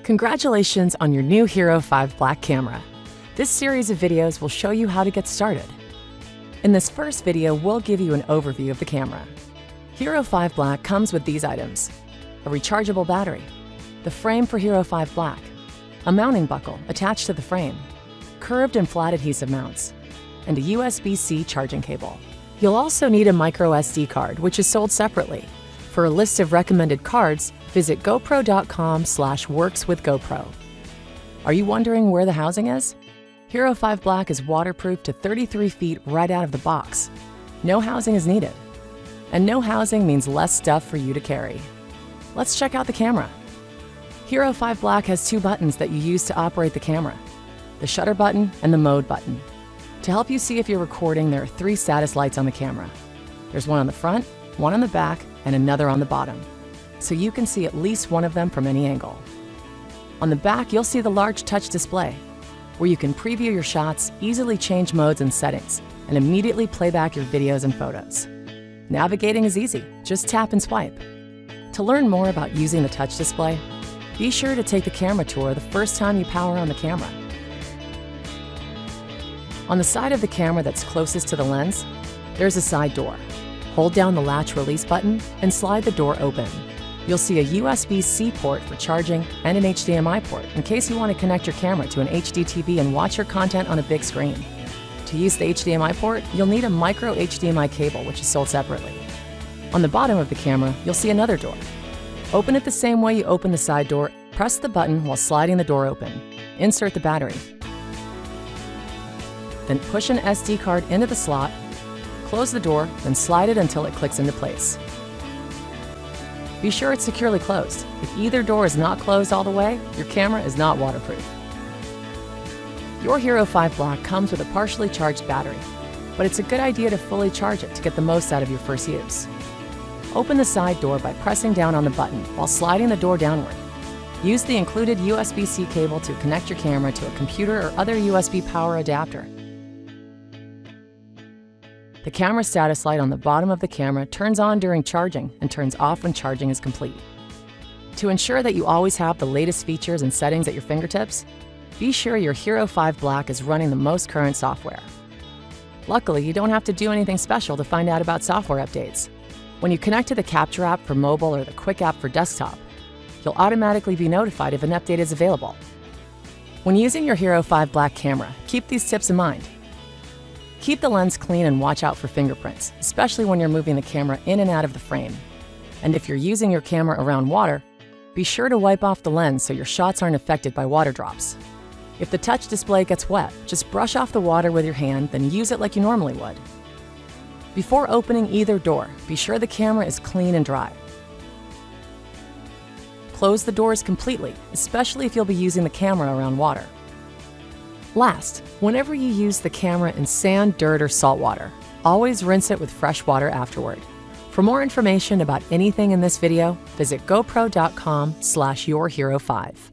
Congratulations on your new Hero5 Black camera. This series of videos will show you how to get started. In this first video, we'll give you an overview of the camera. Hero5 Black comes with these items: a rechargeable battery, the frame for Hero5 Black, a mounting buckle attached to the frame, curved and flat adhesive mounts, and a USB-C charging cable. You'll also need a micro SD card, which is sold separately. For a list of recommended cards, visit gopro.com/workswithgopro. Are you wondering where the housing is? Hero5 Black is waterproof to 33 feet right out of the box. No housing is needed. And no housing means less stuff for you to carry. Let's check out the camera. Hero5 Black has two buttons that you use to operate the camera: the shutter button and the mode button. To help you see if you're recording, there are three status lights on the camera. There's one on the front, one on the back, and another on the bottom, so you can see at least one of them from any angle. On the back, you'll see the large touch display, where you can preview your shots, easily change modes and settings, and immediately play back your videos and photos. Navigating is easy, just tap and swipe. To learn more about using the touch display, be sure to take the camera tour the first time you power on the camera. On the side of the camera that's closest to the lens, there's a side door. Hold down the latch release button and slide the door open. You'll see a USB-C port for charging and an HDMI port in case you want to connect your camera to an HD TV and watch your content on a big screen. To use the HDMI port, you'll need a micro HDMI cable, which is sold separately. On the bottom of the camera, you'll see another door. Open it the same way you open the side door. Press the button while sliding the door open. Insert the battery. Then push an SD card into the slot. Close the door, then slide it until it clicks into place. Be sure it's securely closed. If either door is not closed all the way, your camera is not waterproof. Your Hero5 Black comes with a partially charged battery, but it's a good idea to fully charge it to get the most out of your first use. Open the side door by pressing down on the button while sliding the door downward. Use the included USB-C cable to connect your camera to a computer or other USB power adapter. The camera status light on the bottom of the camera turns on during charging and turns off when charging is complete. To ensure that you always have the latest features and settings at your fingertips, be sure your Hero5 Black is running the most current software. Luckily, you don't have to do anything special to find out about software updates. When you connect to the Capture app for mobile or the Quick app for desktop, you'll automatically be notified if an update is available. When using your Hero5 Black camera, keep these tips in mind. Keep the lens clean and watch out for fingerprints, especially when you're moving the camera in and out of the frame. And if you're using your camera around water, be sure to wipe off the lens so your shots aren't affected by water drops. If the touch display gets wet, just brush off the water with your hand, then use it like you normally would. Before opening either door, be sure the camera is clean and dry. Close the doors completely, especially if you'll be using the camera around water. Last, whenever you use the camera in sand, dirt, or salt water, always rinse it with fresh water afterward. For more information about anything in this video, visit gopro.com/yourhero5.